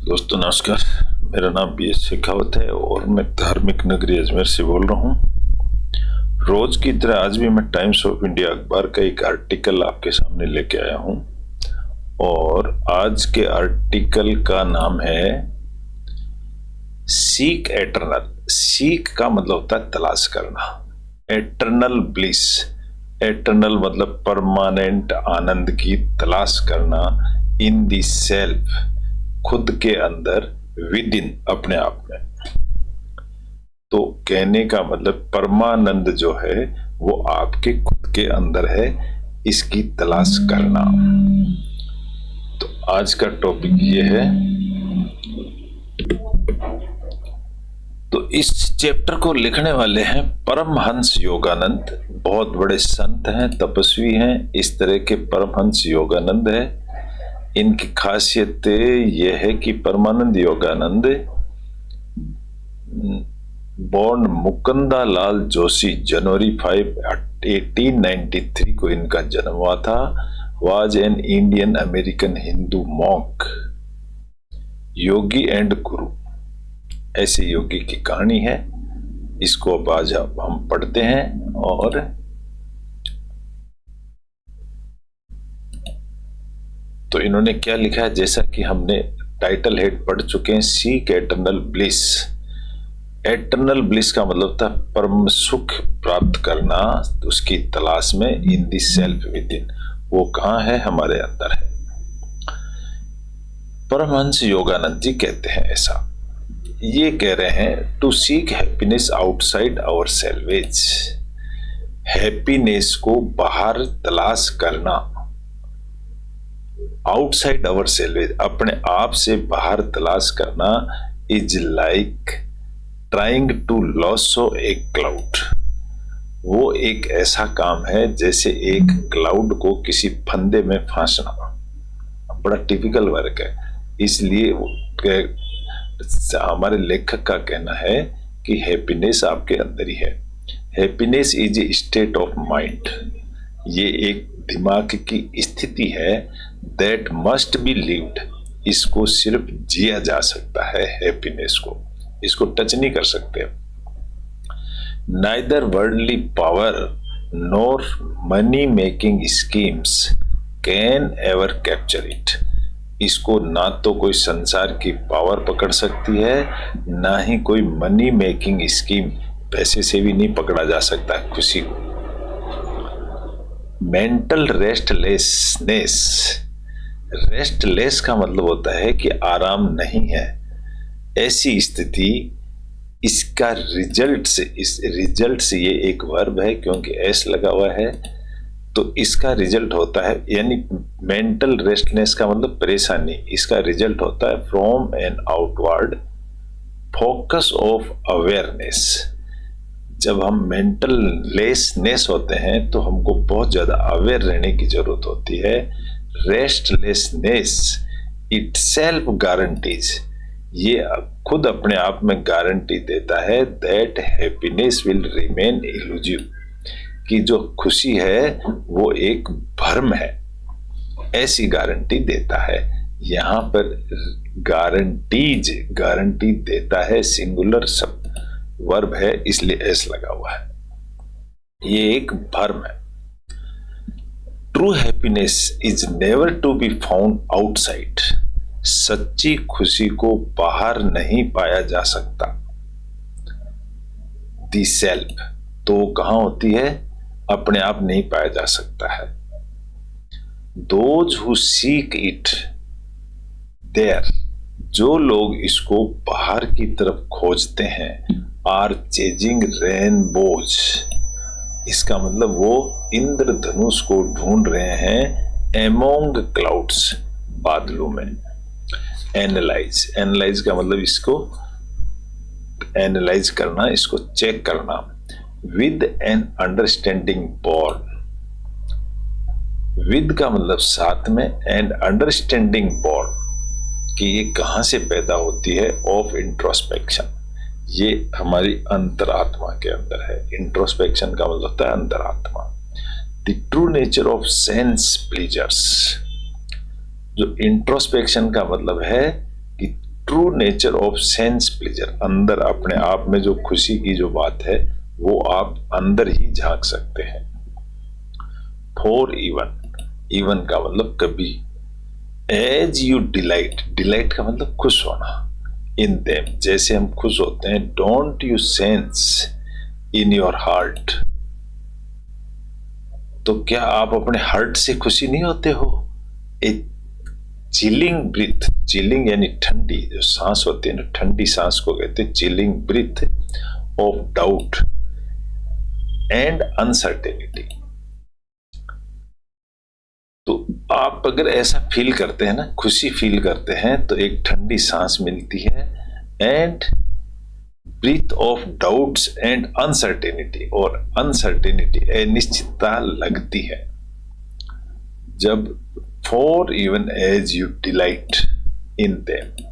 दोस्तों नमस्कार। मेरा नाम BS शेखावत है और मैं धार्मिक नगरी अजमेर से बोल रहा हूँ। रोज की तरह आज भी मैं टाइम्स ऑफ इंडिया अखबार का एक आर्टिकल आपके सामने लेके आया हूँ और आज के आर्टिकल का नाम है सीक एटर्नल। सीक का मतलब होता है तलाश करना, एटर्नल ब्लिस। एटर्नल मतलब परमानेंट आनंद की तलाश करना इन दी सेल्फ, खुद के अंदर, विद इन, अपने आप में। तो कहने का मतलब परमानंद जो है वो आपके खुद के अंदर है, इसकी तलाश करना। तो आज का टॉपिक ये है। तो इस चैप्टर को लिखने वाले हैं परमहंस योगानंद। बहुत बड़े संत हैं, तपस्वी हैं। इस तरह के परमहंस योगानंद है। इनकी खासियत यह है कि परमानंद योगानंद बॉर्न मुकुंदा लाल जोशी, जनवरी 5, 1893 को इनका जन्म हुआ था। Was an Indian American Hindu monk, Yogi and गुरु। ऐसे योगी की कहानी है। इसको अब आज हम पढ़ते हैं। और तो इन्होंने क्या लिखा है, जैसा कि हमने टाइटल हेड पढ़ चुके हैं, seek eternal bliss. Eternal bliss का मतलब था परम सुख प्राप्त करना, उसकी तलाश में, इन दी सेल्फ, विद इन। वो कहाँ है? हमारे अंदर है। परमहंस योगानंद जी कहते हैं ऐसा। ये कह रहे हैं to seek happiness outside our selves. Happiness को बाहर तलाश करना, आउटसाइड आवर सेल्वेज, अपने आप से बाहर तलाश करना, is like trying to lasso a cloud. वो एक ऐसा काम है जैसे एक क्लाउड को किसी फंदे में फांसना। बड़ा टिपिकल वर्क है। इसलिए हमारे लेखक का कहना है कि हैप्पीनेस आपके अंदर ही है। Happiness is a state of mind. ये एक दिमाग की स्थिति है। That must be lived. इसको सिर्फ जिया जा सकता है। हैप्पीनेस को, इसको टच नहीं कर सकते। Neither worldly power nor money making schemes can ever capture it. इसको ना तो कोई संसार की पावर पकड़ सकती है, ना ही कोई मनी मेकिंग स्कीम, पैसे से भी नहीं पकड़ा जा सकता खुशी को। Mental restlessness. रेस्टलेस का मतलब होता है कि आराम नहीं है। ऐसी स्थिति, इसका रिजल्ट से, इस रिजल्ट से, ये एक वर्ब है क्योंकि एस लगा हुआ है, तो इसका रिजल्ट होता है, यानी मेंटल रेस्टलेस का मतलब परेशानी। इसका रिजल्ट होता है from an outward focus of awareness. जब हम मेंटल लेसनेस होते हैं तो हमको बहुत ज्यादा अवेयर रहने की जरूरत होती है। रेस्टलेसनेस इटसेल्फ गारंटीज, ये खुद अपने आप में गारंटी देता है that happiness will remain elusive, कि जो खुशी है वो एक भ्रम है। ऐसी गारंटी देता है। यहां पर गारंटीज, गारंटी देता है, सिंगुलर शब्द, वर्ब है, इसलिए एस लगा हुआ है। ये एक भ्रम है। True happiness is never to be found outside. सच्ची खुशी को बाहर नहीं पाया जा सकता। दी सेल्फ, तो कहां होती है? अपने आप नहीं पाया जा सकता है। Those who seek it there, जो लोग इसको बाहर की तरफ खोजते हैं, आर चेजिंग रेनबोज। इसका मतलब वो इंद्रधनुष को ढूंढ रहे हैं एमोंग क्लाउड्स, बादलों में। एनालाइज, एनालाइज का मतलब इसको एनालाइज करना, इसको चेक करना। With an understanding born, with का मतलब साथ में, एंड अंडरस्टैंडिंग बॉर्न कि ये कहां से पैदा होती है, ऑफ इंट्रोस्पेक्शन, ये हमारी अंतरात्मा के अंदर है। इंट्रोस्पेक्शन का मतलब होता है अंतरात्मा। The true nature of sense pleasures, जो इंट्रोस्पेक्शन का मतलब है कि true nature of sense pleasure, अंदर अपने आप में जो खुशी की जो बात है वो आप अंदर ही झांक सकते हैं। फॉर इवन, इवन का मतलब कभी। एज यू डिलाइट, डिलाइट का मतलब खुश होना। इन देम, जैसे हम खुश होते हैं। Don't you sense in your heart, तो क्या आप अपने हार्ट से खुशी नहीं होते हो? ए चिलिंग ब्रीथ, चिलिंग यानी ठंडी जो सांस होती है ना, ठंडी सांस को कहते हैं chilling breath of doubt and uncertainty. तो आप अगर ऐसा फील करते हैं ना, खुशी फील करते हैं, तो एक ठंडी सांस मिलती है and breath of doubts and uncertainty, और अनसर्टेनिटी अनिश्चितता लगती है जब for even as you delight in them,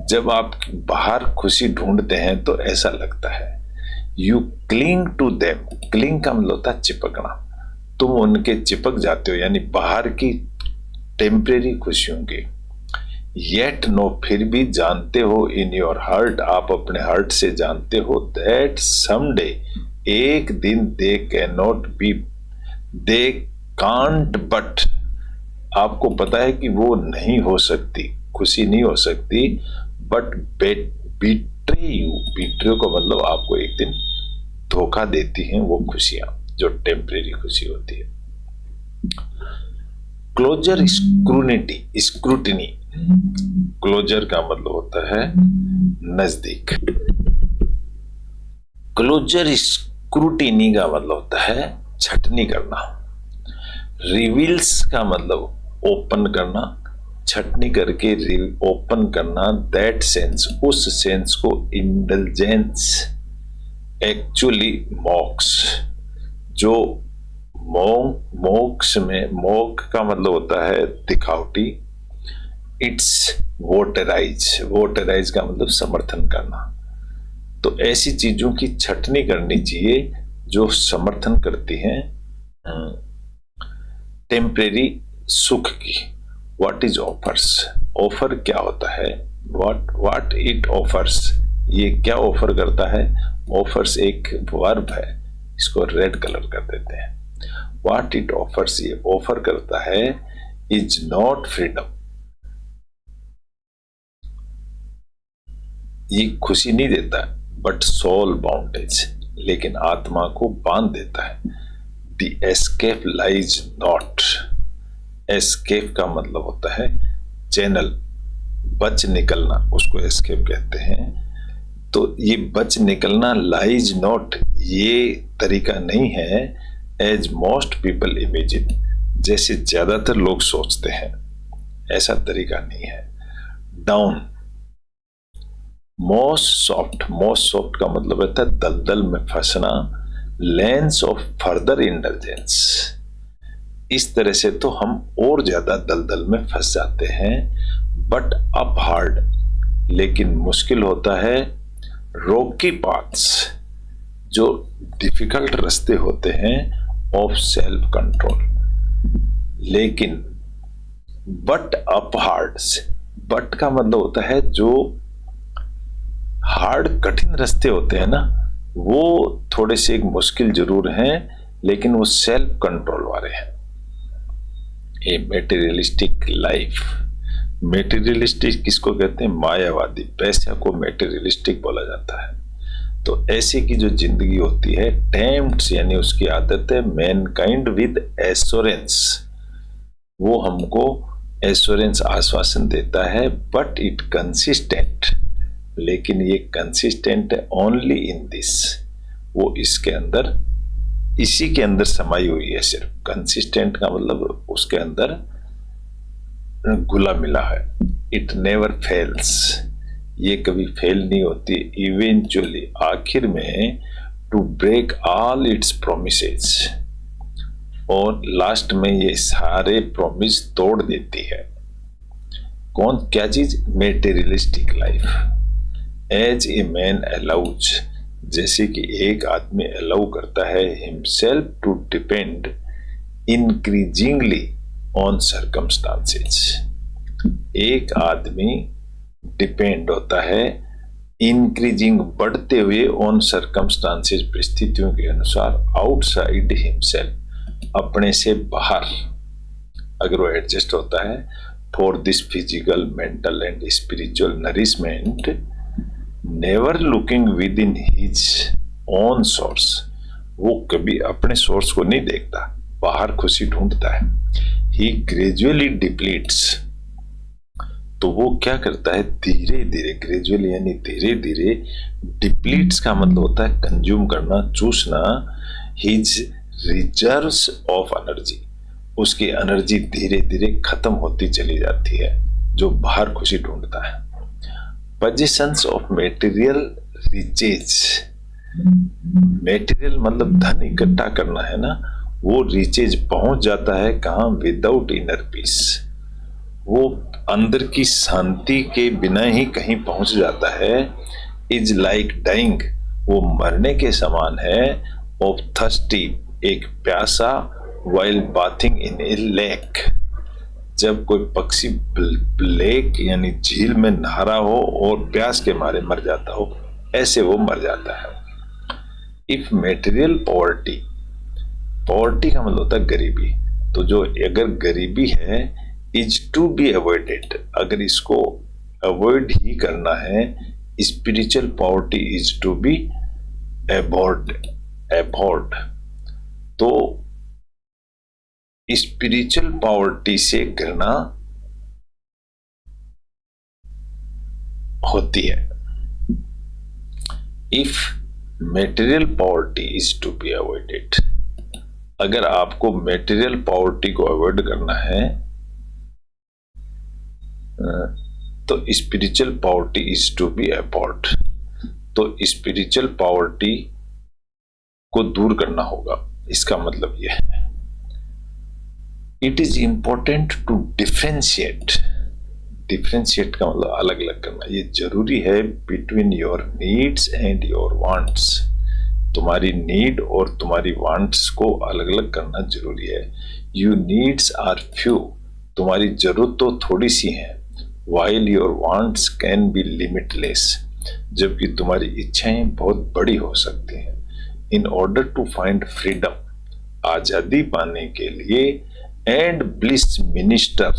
जब आप बाहर खुशी ढूंढते हैं तो ऐसा लगता है। You cling to them, cling का मतलब होता है चिपकना, तुम उनके चिपक जाते हो, यानी बाहर की टेम्परेरी खुशियों की। येट नो, फिर भी जानते हो, इन योर हार्ट, आप अपने हार्ट से जानते हो, दैट समडे, एक दिन, they can not be, they can't but, आपको पता है कि वो नहीं हो सकती, खुशी नहीं हो सकती, बट बिट्रे यू, बिट्रे को मतलब आपको एक दिन धोखा देती हैं वो खुशियां जो टेम्परेरी खुशी होती है। क्लोजर स्क्रूनिटी, स्क्रूटिनी, क्लोजर का मतलब होता है नजदीक, क्लोजर स्क्रूटिनी का मतलब होता है छटनी करना। रिवील्स का मतलब ओपन करना, छटनी करके ओपन करना, दैट सेंस, उस सेंस को इंडल्जेंस एक्चुअली मॉक्स, जो मोक्ष में, मोक का मतलब होता है दिखावटी, इट्स वोटराइज, वोटराइज का मतलब समर्थन करना। तो ऐसी चीजों की छटनी करनी चाहिए जो समर्थन करती हैं टेम्परेरी सुख की। व्हाट इज ऑफर्स, ऑफर क्या होता है, व्हाट इट ऑफर्स, ये क्या ऑफर करता है। ऑफर्स एक वर्ब है, इसको रेड कलर कर देते हैं। व्हाट इट ऑफर्स, ये ऑफर करता है, इज नॉट फ्रीडम, ये खुशी नहीं देता, बट सोल बाउंडेज, लेकिन आत्मा को बांध देता है। The escape lies not, escape का मतलब होता है चैनल, बच निकलना, उसको एस्केप कहते हैं। तो ये बच निकलना, लाइज नॉट, ये तरीका नहीं है, एज मोस्ट पीपल इमेजिन, जैसे ज्यादातर लोग सोचते हैं, ऐसा तरीका नहीं है। Down, most soft, most soft का मतलब रहता है दलदल में फंसना, लेंस ऑफ फर्दर इंडल्जेंस, इस तरह से तो हम और ज्यादा दलदल में फंस जाते हैं। बट अप हार्ड, लेकिन मुश्किल होता है। रॉकी पाथ्स, जो डिफिकल्ट रास्ते होते हैं, ऑफ सेल्फ कंट्रोल, लेकिन बट अप हार्ड्स, बट का मतलब होता है जो हार्ड कठिन रास्ते होते हैं ना, वो थोड़े से एक मुश्किल जरूर हैं, लेकिन वो सेल्फ कंट्रोल वाले हैं। ए मेटेरियलिस्टिक लाइफ, मेटेरियलिस्टिक किसको कहते हैं, मायावादी, पैसे को मेटेरियलिस्टिक बोला जाता है। तो ऐसे की जो जिंदगी होती है, टेम्प्ट्स यानी उसकी आदत है, मैनकाइंड विद एश्योरेंस, वो हमको एश्योरेंस आश्वासन देता है, बट इट कंसिस्टेंट, लेकिन ये कंसिस्टेंट है ओनली इन दिस, वो इसके अंदर, इसी के अंदर समाई हुई है सिर्फ। कंसिस्टेंट का मतलब उसके अंदर घुला मिला है। इट नेवर फेल्स, ये कभी फेल नहीं होती, इवेंचुअली, आखिर में, to break all its promises, और लास्ट में ये सारे प्रॉमिस तोड़ देती है। कौन, क्या चीज, materialistic life. As a man allows, जैसे कि एक आदमी अलाउ करता है himself to depend increasingly on circumstances, एक आदमी डिपेंड होता है इंक्रीजिंग बढ़ते हुए ऑन सर्कमस्टांसेस परिस्थितियों के अनुसार आउटसाइड हिमसेल्फ अपने से बाहर अगर वो एडजस्ट होता है for this physical mental and spiritual nourishment never looking with in his own source. वो कभी अपने सोर्स को नहीं देखता, बाहर खुशी ढूंढता है। ही ग्रेजुअली डिप्लीट्स, तो वो क्या करता है धीरे धीरे, ग्रेजुअली यानी धीरे धीरे, डिप्लीट्स का मतलब होता है कंज्यूम करना, चूसना, हिज रिजर्व्स ऑफ एनर्जी, उसकी एनर्जी धीरे धीरे खत्म होती चली जाती है जो बाहर खुशी ढूंढता है। Possessions of material riches, material मतलब धन इकट्ठा करना है ना, वो रिचेज पहुंच जाता है कहां, विदाउट इनर पीस, वो अंदर की शांति के बिना ही कहीं पहुंच जाता है। इज लाइक डाइंग, वो मरने के समान है। ऑफ थर्स्टी, एक प्यासा, वाइल बाथिंग इन ए लेक, जब कोई पक्षी लेक यानी झील में नहा रहा हो और प्यास के मारे मर जाता हो, ऐसे वो मर जाता है। इफ मेटेरियल पॉवर्टी, पॉवर्टी का मतलब होता है गरीबी, तो जो अगर गरीबी है इज टू बी अवॉइडेड, अगर इसको अवॉइड ही करना है, spiritual poverty is to be abhorred, तो स्पिरिचुअल पॉवर्टी से घृणा होती है। If material poverty is to be avoided, अगर आपको मेटेरियल पॉवर्टी को अवॉइड करना है तो spiritual poverty is to be abhorred, तो स्पिरिचुअल पॉवर्टी को दूर करना होगा, इसका मतलब यह है। It is important to differentiate, differentiate का मतलब अलग अलग करना, ये जरूरी है between your needs and your wants, तुम्हारी नीड और तुम्हारी वांट्स को अलग अलग करना जरूरी है। यू नीड्स आर फ्यू, तुम्हारी जरूरत तो थोड़ी सी है, while your wants can be limitless, जबकि तुम्हारी इच्छाएं बहुत बड़ी हो सकती हैं। In order to find freedom, आजादी पाने के लिए, and bliss minister,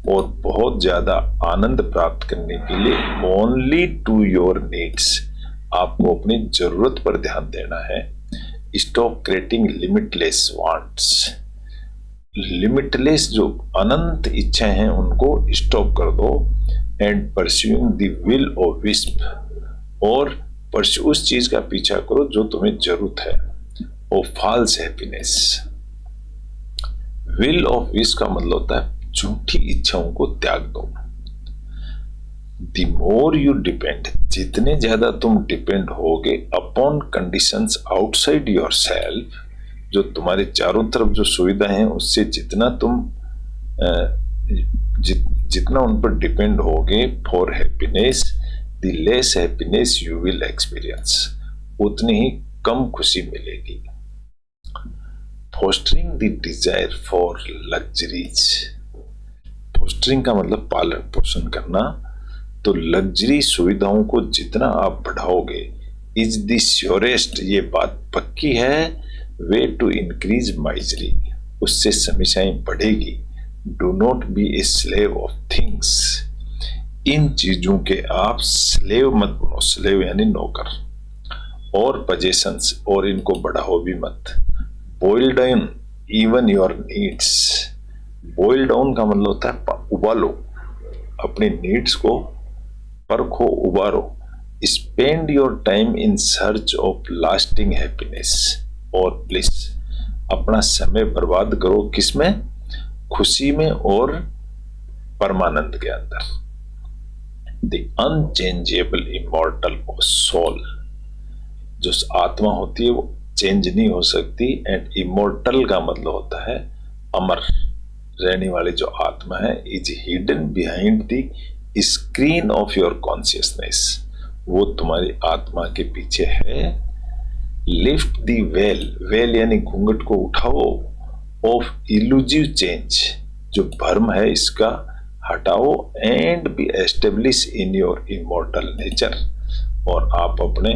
और बहुत ज्यादा आनंद प्राप्त करने के लिए, only to your needs, आपको अपनी जरूरत पर ध्यान देना है। Stop creating limitless wants, limitless जो अनंत इच्छाएं हैं उनको स्टॉप कर दो। And pursuing the will of wisp, और उस चीज का पीछा करो जो तुम्हें जरूरत है। और false happiness, will of wish का मतलब होता है झूठी इच्छाओं को त्याग दो। द मोर यू डिपेंड, जितने ज्यादा तुम डिपेंड होगे upon conditions outside your self, जो तुम्हारे चारों तरफ जो सुविधा है उससे जितना तुम जितना उन पर डिपेंड होगे for happiness, the less happiness you will experience, उतनी ही कम खुशी मिलेगी। Fostering the desire for luxuries, fostering का मतलब पालन पोषण करना, तो लग्जरी सुविधाओं को जितना आप बढ़ाओगे, इज द श्योरेस्ट, ये बात पक्की है, वे टू इंक्रीज माइजरी, उससे समस्याएं बढ़ेगी। Do not be a slave of things, इन चीजों के आप स्लेव मत बनो, स्लेव यानी नौकर। और पजेशंस, और इनको बढ़ाओ भी मत। Boil down even your needs, boil down का मतलब होता है उबालो, अपनी नीड्स को परखो, उबारो। Spend your time in search of lasting happiness और ब्लिस, अपना समय बर्बाद करो किसमें, खुशी में और परमानंद के अंदर। द अनचेंजेबल इमॉर्टल सोल, जो आत्मा होती है वो चेंज नहीं हो सकती। एंड इमॉर्टल का मतलब होता है अमर रहने वाली जो आत्मा है, is hidden behind the screen of your consciousness, वो तुम्हारी आत्मा के पीछे है। लिफ्ट द वेल, वेल यानी घूंघट को उठाओ, ऑफ इल्यूजिव चेंज, जो भ्रम है इसका हटाओ and B establish in your immortal nature, और आप अपने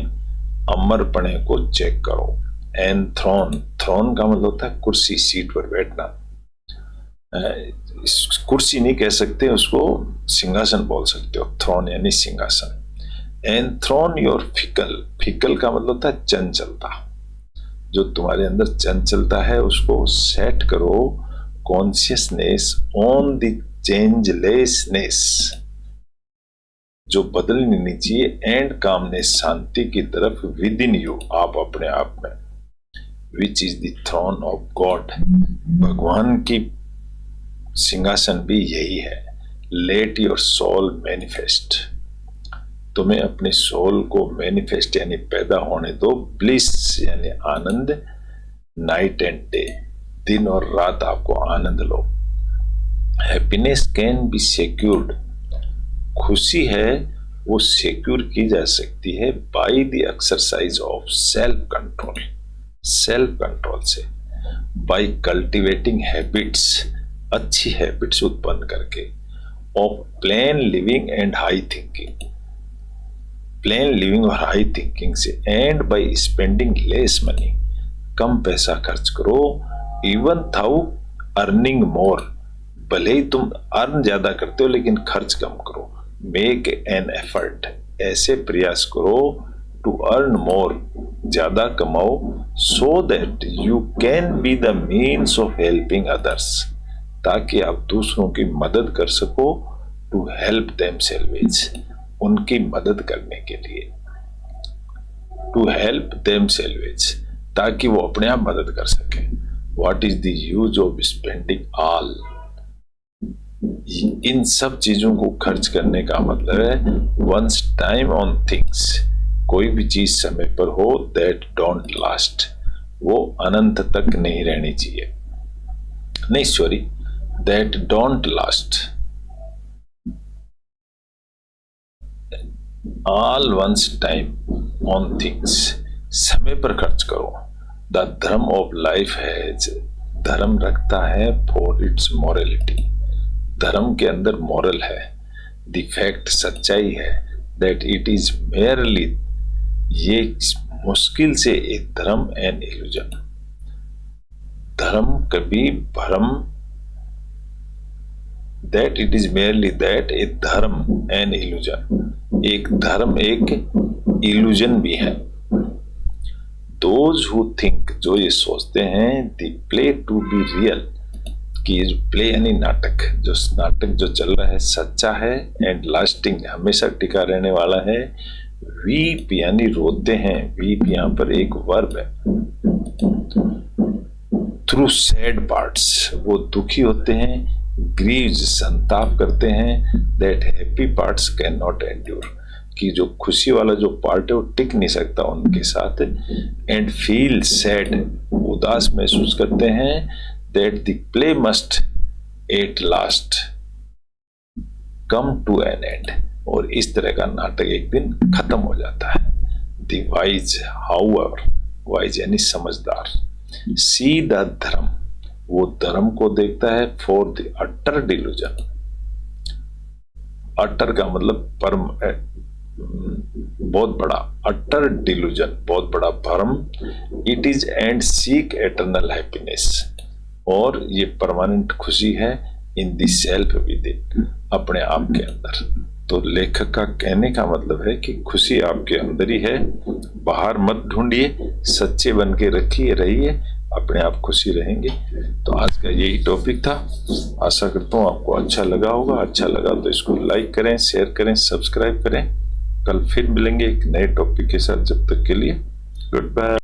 अमरपणे को चेक करो। एंड थ्रोन, थ्रोन का मतलब होता है कुर्सी, सीट पर बैठना। कुर्सी नहीं कह सकते उसको, सिंहासन बोल सकते हो, थ्रोन यानी सिंहासन। And throne your fickle, fickle का मतलब होता है चंचलता, जो तुम्हारे अंदर चंचलता है उसको सेट करो कॉन्शियसनेस ऑन द चेंजलेसनेस, जो बदलनी नहीं चाहिए, एंड कामनेस, शांति की तरफ विद इन यू, आप अपने आप में, which is the throne of God, भगवान की सिंहासन भी यही है। लेट योर सोल मैनिफेस्ट, तुम्हें अपने सोल को मैनिफेस्ट यानी पैदा होने दो। ब्लिस यानी आनंद, नाइट एंड डे, दिन और रात आपको आनंद लो। हैप्पीनेस कैन बी सिक्योर्ड, खुशी है वो सिक्योर की जा सकती है by the exercise of self control, self control से, बाय कल्टिवेटिंग हैबिट्स, अच्छी हैबिट्स उत्पन्न करके, of plain living and high thinking, plain living और हाई थिंकिंग से, and by spending less money, कम पैसा खर्च करो, इवन थाउ अर्निंग मोर, भले ही तुम अर्न ज्यादा करते हो लेकिन खर्च कम करो। मेक एन एफर्ट, ऐसे प्रयास करो टू अर्न मोर, ज्यादा कमाओ, so that you can be the means of helping others, ताकि आप दूसरों की मदद कर सको, टू हेल्प देम सेल्वेज, उनकी मदद करने के लिए, टू हेल्प देम सेल्वेज, ताकि वो अपने आप मदद कर सके। What is the use of spending all, इन सब चीजों को खर्च करने का मतलब है वंस टाइम ऑन थिंग्स, कोई भी चीज समय पर हो, दैट डोंट लास्ट, वो अनंत तक नहीं रहनी चाहिए, नहीं sorry, that don't last, all one's time on things, समय पर खर्च करो। द धर्म ऑफ लाइफ हैज, धर्म रखता है फॉर इट्स मॉरलिटी, धर्म के अंदर मॉरल है, द फैक्ट सच्चाई है, दैट इट इज मेयरली, ये मुश्किल से एक धर्म एंड इल्यूजन, धर्म कभी भ्रम, that it is merely that a dharma and illusion, एक धर्म एक इल्यूजन भी है। दोज हु थिंक, जो ये सोचते हैं, the play to be real, कि ये जो प्ले यानी नाटक, जो नाटक जो चल रहा है सच्चा है, एंड लास्टिंग हमेशा टिका रहने वाला है। वीप यानी रोते हैं, वीप यहाँ पर एक वर्ब है। थ्रू सैड पार्ट्स, वो दुखी होते हैं, ग्रीव्स संताप करते हैं, that happy parts can not endure, कि जो खुशी वाला जो पार्ट है वो टिक नहीं सकता उनके साथ। एंड फील सैड, उदास महसूस करते हैं, that the play must at last come to an end, और इस तरह का नाटक एक दिन खत्म हो जाता है। द वाइज हाउएवर, वाइज यानी समझदार, सी द धर्म, वो धर्म को देखता है, फॉर द अटर डिल्यूजन, अटर का मतलब परम, बहुत बड़ा, अटर डिल्यूजन बहुत बड़ा भ्रम, it is and seek eternal happiness, और ये परमानेंट खुशी है, in the self with in, अपने आप के अंदर। तो लेखक का कहने का मतलब है कि खुशी आपके अंदर ही है, बाहर मत ढूंढिए, सच्चे बन के रखिए, रहिए, अपने आप खुशी रहेंगे। तो आज का यही टॉपिक था, आशा करता हूँ आपको अच्छा लगा होगा। अच्छा लगा तो इसको लाइक करें, शेयर करें, सब्सक्राइब करें। कल फिर मिलेंगे एक नए टॉपिक के साथ, जब तक के लिए गुड बाय।